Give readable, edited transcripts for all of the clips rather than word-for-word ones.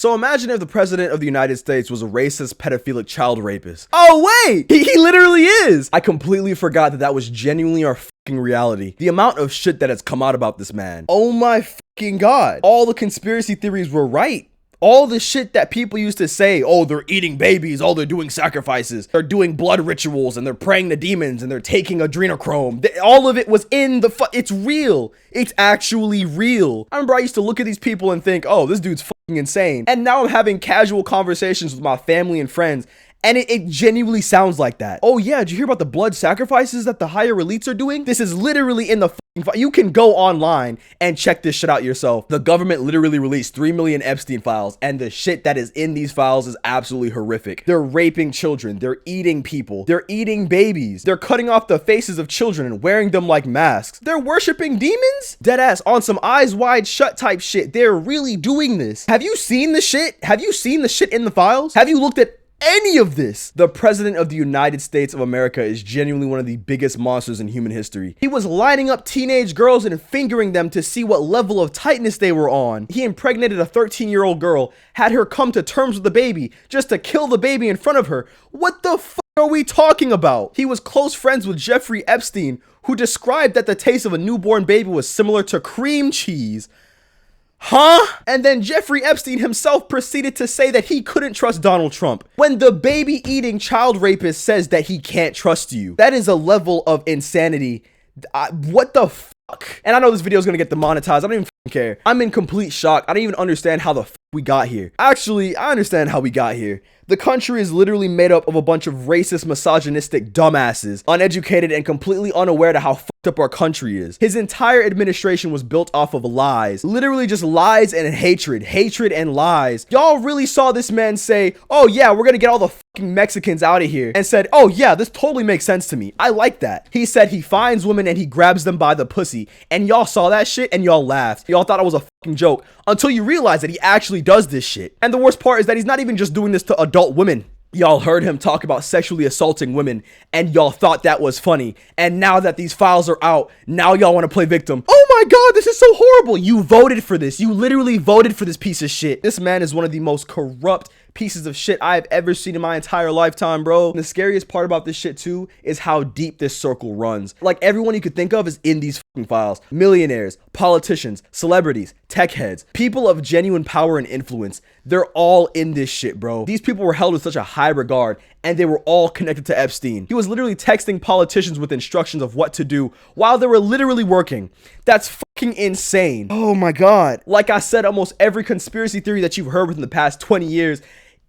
So imagine if the president of the United States was a racist, pedophilic child rapist. Oh wait, he literally is. I completely forgot that that was genuinely our fucking reality. The amount of shit that has come out about this man. Oh my fucking god. All the conspiracy theories were right. All the shit that people used to say, oh, they're eating babies, oh, they're doing sacrifices, they're doing blood rituals, and they're praying to demons, and they're taking adrenochrome. All of it was in the it's real. It's actually real. I remember I used to look at these people and think, oh, this dude's fucking insane. And now I'm having casual conversations with my family and friends, and it genuinely sounds like that. Oh yeah, did you hear about the blood sacrifices that the higher elites are doing? This is literally in the you can go online and check this shit out yourself. The government literally released 3 million Epstein files, and the shit that is in these files is absolutely horrific. They're raping children. They're eating people. They're eating babies. They're cutting off the faces of children and wearing them like masks. They're worshiping demons? Deadass on some eyes wide shut type shit. They're really doing this. Have you seen the shit? Have you seen the shit in the files? Have you looked at any of this? The president of the United States of America is genuinely one of the biggest monsters in human history. He was lining up teenage girls and fingering them to see what level of tightness they were on. He impregnated a 13-year-old girl, had her come to terms with the baby just to kill the baby in front of her. What the fuck are we talking about? He was close friends with Jeffrey Epstein, who described that the taste of a newborn baby was similar to cream cheese. Huh? And then Jeffrey Epstein himself proceeded to say that he couldn't trust Donald Trump when the baby-eating child rapist says that he can't trust you. That is a level of insanity. What the fuck? And I know this video is gonna get demonetized. I don't even care. I'm in complete shock. I don't even understand how the fuck we got here. Actually, I understand how we got here. The country is literally made up of a bunch of racist, misogynistic dumbasses, uneducated and completely unaware to how fucked up our country is. His entire administration was built off of lies. Literally just lies and hatred and lies. Y'all really saw this man say, oh yeah, we're gonna get all the fucking Mexicans out of here, and said, oh yeah, this totally makes sense to me. I like that. He said he finds women and he grabs them by the pussy, and y'all saw that shit and y'all laughed. Y'all thought it was a fucking joke until you realize that he actually does this shit. And the worst part is that he's not even just doing this to adult women. Y'all heard him talk about sexually assaulting women, and y'all thought that was funny. And now that these files are out, now y'all want to play victim. Oh my god, this is so horrible. You voted for this. You literally voted for this piece of shit. This man is one of the most corrupt pieces of shit I've ever seen in my entire lifetime, bro. And the scariest part about this shit too is how deep this circle runs. Like, everyone you could think of is in these fucking files. Millionaires, politicians, celebrities, tech heads, people of genuine power and influence. They're all in this shit, bro. These people were held with such a high regard, and they were all connected to Epstein. He was literally texting politicians with instructions of what to do while they were literally working. That's fucking insane. Oh my god. Like I said, almost every conspiracy theory that you've heard within the past 20 years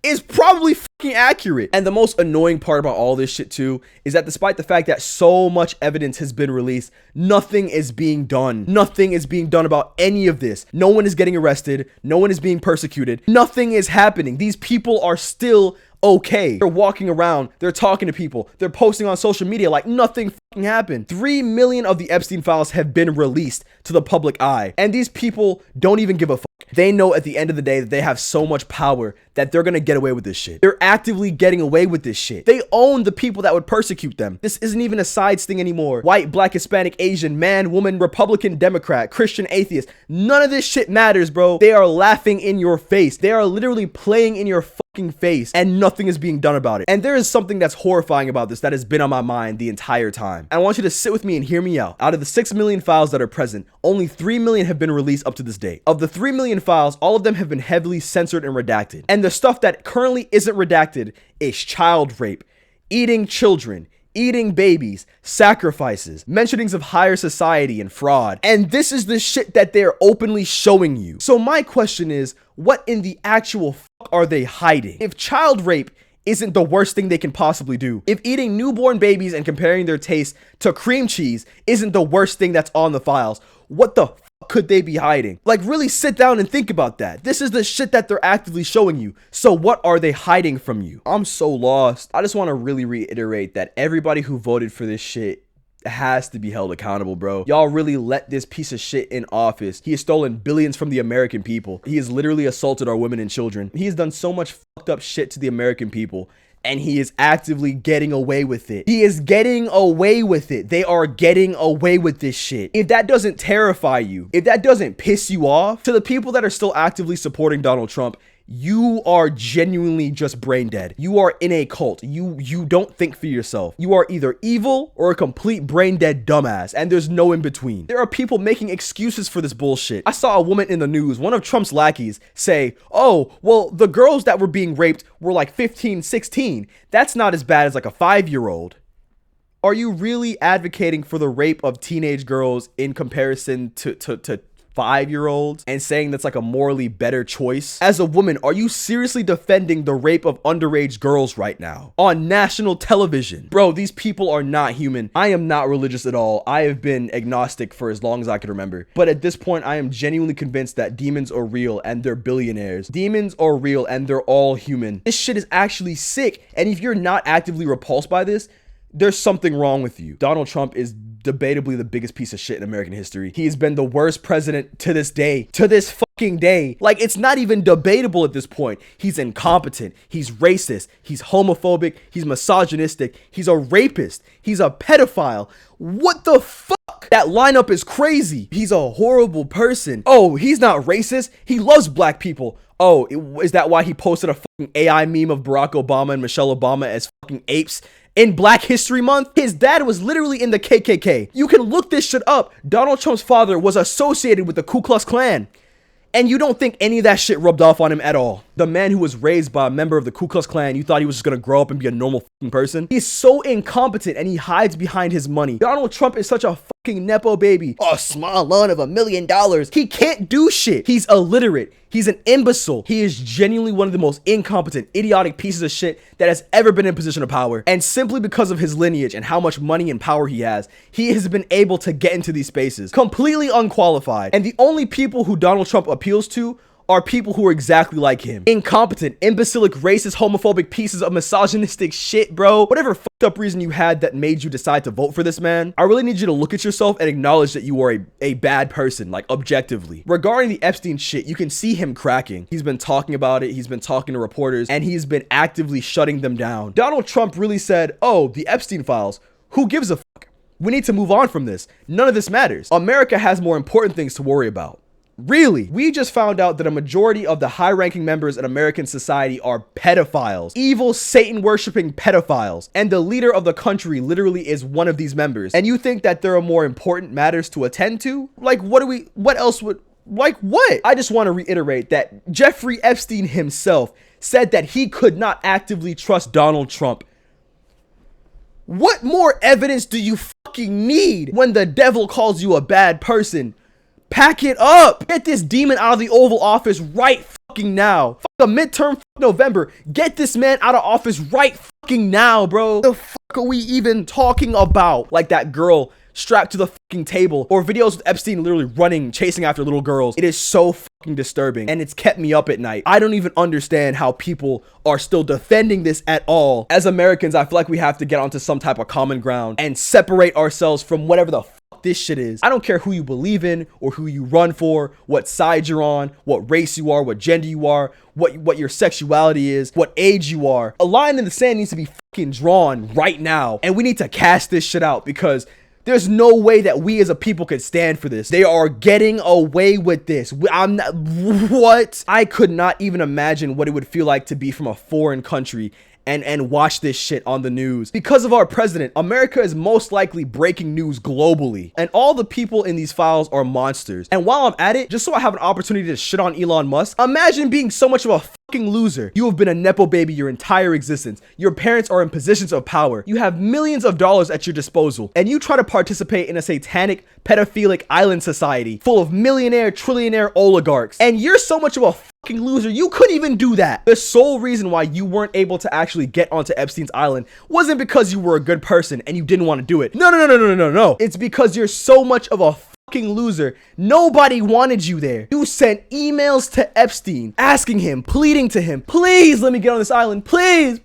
is probably fucking accurate. And the most annoying part about all this shit too is that despite the fact that so much evidence has been released, nothing is being done. Nothing is being done about any of this. No one is getting arrested. No one is being persecuted. Nothing is happening. These people are still okay. They're walking around, they're talking to people, they're posting on social media like nothing fucking happened. 3 million of the Epstein files have been released to the public eye, and these people don't even give a fuck. They know at the end of the day that they have so much power that they're gonna get away with this shit. They're actively getting away with this shit. They own the people that would persecute them. This isn't even a side sting anymore. White, black, Hispanic, Asian, man, woman, Republican, Democrat, Christian, atheist. None of this shit matters, bro. They are laughing in your face. They are literally playing in your fucking face, and nothing is being done about it. And there is something that's horrifying about this that has been on my mind the entire time. And I want you to sit with me and hear me out. Out of the 6 million files that are present, only 3 million have been released up to this date. Of the 3 million files, all of them have been heavily censored and redacted. And the stuff that currently isn't redacted is child rape, eating children, eating babies, sacrifices, mentionings of higher society, and fraud. And this is the shit that they're openly showing you. So my question is, what in the actual fuck are they hiding? If child rape isn't the worst thing they can possibly do, if eating newborn babies and comparing their taste to cream cheese isn't the worst thing that's on the files, what the fuck could they be hiding? Like, really sit down and think about that. This is the shit that they're actively showing you. So what are they hiding from you? I'm so lost. I just want to really reiterate that everybody who voted for this shit has to be held accountable, bro. Y'all really let this piece of shit in office. He has stolen billions from the American people. He has literally assaulted our women and children. He has done so much fucked up shit to the American people, and he is actively getting away with it. He is getting away with it. They are getting away with this shit. If that doesn't terrify you, if that doesn't piss you off, to the people that are still actively supporting Donald Trump, you are genuinely just brain dead. You are in a cult. You don't think for yourself. You are either evil or a complete brain dead dumbass, and there's no in between. There are people making excuses for this bullshit. I saw a woman in the news, one of Trump's lackeys, say, oh, well, the girls that were being raped were like 15, 16. That's not as bad as like a 5-year-old. Are you really advocating for the rape of teenage girls in comparison to 5-year-olds and saying that's like a morally better choice? As a woman, are you seriously defending the rape of underage girls right now on national television? Bro, these people are not human. I am not religious at all. I have been agnostic for as long as I can remember. But at this point, I am genuinely convinced that demons are real and they're billionaires. Demons are real and they're all human. This shit is actually sick. And if you're not actively repulsed by this, there's something wrong with you. Donald Trump is debatably the biggest piece of shit in American history. He has been the worst president to this day, to this fucking day. Like, it's not even debatable at this point. He's incompetent. He's racist. He's homophobic. He's misogynistic. He's a rapist. He's a pedophile. What the fuck? That lineup is crazy. He's a horrible person. Oh, he's not racist. He loves black people. Oh, is that why he posted a fucking AI meme of Barack Obama and Michelle Obama as fucking apes in Black History Month? His dad was literally in the KKK. You can look this shit up. Donald Trump's father was associated with the Ku Klux Klan. And you don't think any of that shit rubbed off on him at all. The man who was raised by a member of the Ku Klux Klan, you thought he was just gonna grow up and be a normal fucking person? He's so incompetent and he hides behind his money. Donald Trump is such a fucking nepo baby. A small loan of $1 million. He can't do shit. He's illiterate. He's an imbecile. He is genuinely one of the most incompetent, idiotic pieces of shit that has ever been in a position of power. And simply because of his lineage and how much money and power he has been able to get into these spaces completely unqualified. And the only people who Donald Trump appeals to are people who are exactly like him. Incompetent, imbecilic, racist, homophobic pieces of misogynistic shit, bro. Whatever fucked up reason you had that made you decide to vote for this man, I really need you to look at yourself and acknowledge that you are a bad person, like objectively. Regarding the Epstein shit, you can see him cracking. He's been talking about it, he's been talking to reporters, and he's been actively shutting them down. Donald Trump really said, oh, the Epstein files, who gives a fuck? We need to move on from this. None of this matters. America has more important things to worry about. Really? We just found out that a majority of the high-ranking members in American society are pedophiles. Evil, Satan-worshipping pedophiles. And the leader of the country literally is one of these members. And you think that there are more important matters to attend to? Like, what else would... Like what? I just want to reiterate that Jeffrey Epstein himself said that he could not actively trust Donald Trump. What more evidence do you fucking need when the devil calls you a bad person? Pack it up. Get this demon out of the Oval Office right fucking now. Fuck the midterm, fuck November. Get this man out of office right fucking now, bro. The fuck are we even talking about? Like that girl strapped to the fucking table, or videos with Epstein literally running, chasing after little girls. It is so fucking disturbing, and it's kept me up at night. I don't even understand how people are still defending this at all. As Americans, I feel like we have to get onto some type of common ground and separate ourselves from whatever the this shit is. I don't care who you believe in or who you run for, what side you're on, what race you are, what gender you are, what your sexuality is, what age you are. A line in the sand needs to be fucking drawn right now, and we need to cast this shit out because there's no way that we as a people could stand for this. They are getting away with this. What? I could not even imagine what it would feel like to be from a foreign country and watch this shit on the news. Because of our president, America is most likely breaking news globally. And all the people in these files are monsters. And while I'm at it, just so I have an opportunity to shit on Elon Musk, imagine being so much of a fucking loser. You have been a nepo baby your entire existence. Your parents are in positions of power. You have millions of dollars at your disposal. And you try to participate in a satanic, pedophilic island society full of millionaire, trillionaire oligarchs. And you're so much of a fucking loser, you couldn't even do that. The sole reason why you weren't able to actually get onto Epstein's island wasn't because you were a good person and you didn't want to do it. No. It's because you're so much of a fucking loser. Nobody wanted you there. You sent emails to Epstein asking him, pleading to him, please let me get on this island. Please.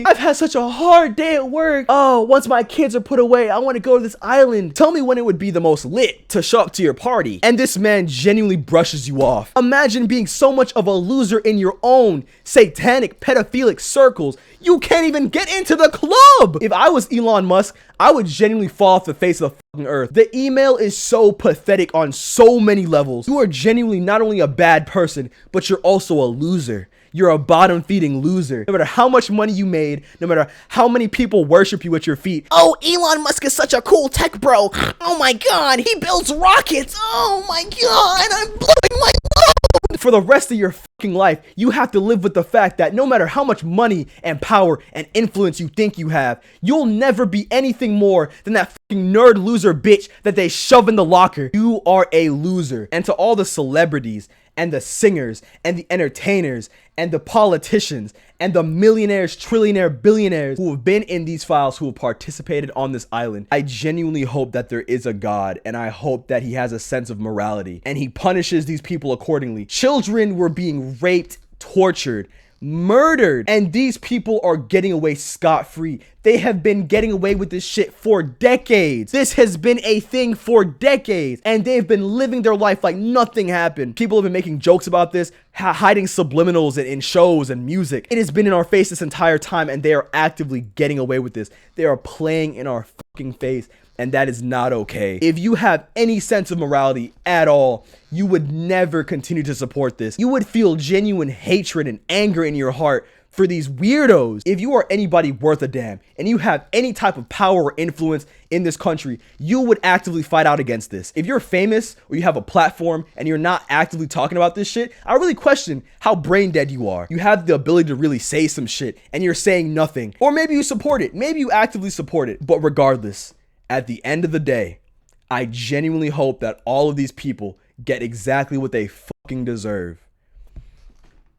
I've had such a hard day at work. Oh, once my kids are put away, I want to go to this island. Tell me when it would be the most lit to show up to your party. And this man genuinely brushes you off. Imagine being so much of a loser in your own satanic, pedophilic circles. You can't even get into the club. If I was Elon Musk, I would genuinely fall off the face of the earth. The email is so pathetic on so many levels. You are genuinely not only a bad person, but you're also a loser. You're a bottom-feeding loser. No matter how much money you made, no matter how many people worship you at your feet. Oh, Elon Musk is such a cool tech bro. Oh my god, he builds rockets. Oh my god, I'm blowing my load. For the rest of your fucking life, you have to live with the fact that no matter how much money and power and influence you think you have, you'll never be anything more than that fucking nerd loser bitch that they shove in the locker. You are a loser. And to all the celebrities and the singers and the entertainers and the politicians and the millionaires, trillionaire, billionaires who have been in these files, who have participated on this island, I genuinely hope that there is a God, and I hope that he has a sense of morality and he punishes these people accordingly. Children were being raped, tortured, murdered, and these people are getting away scot-free. They have been getting away with this shit for decades. This has been a thing for decades, and they've been living their life like nothing happened. People have been making jokes about this, hiding subliminals in shows and music. It has been in our face this entire time, and they are actively getting away with this. They are playing in our fucking face, and that is not okay. If you have any sense of morality at all, you would never continue to support this. You would feel genuine hatred and anger in your heart for these weirdos. If you are anybody worth a damn and you have any type of power or influence in this country, you would actively fight out against this. If you're famous or you have a platform and you're not actively talking about this shit, I really question how brain dead you are. You have the ability to really say some shit and you're saying nothing. Or maybe you support it. Maybe you actively support it. But regardless, at the end of the day, I genuinely hope that all of these people get exactly what they fucking deserve.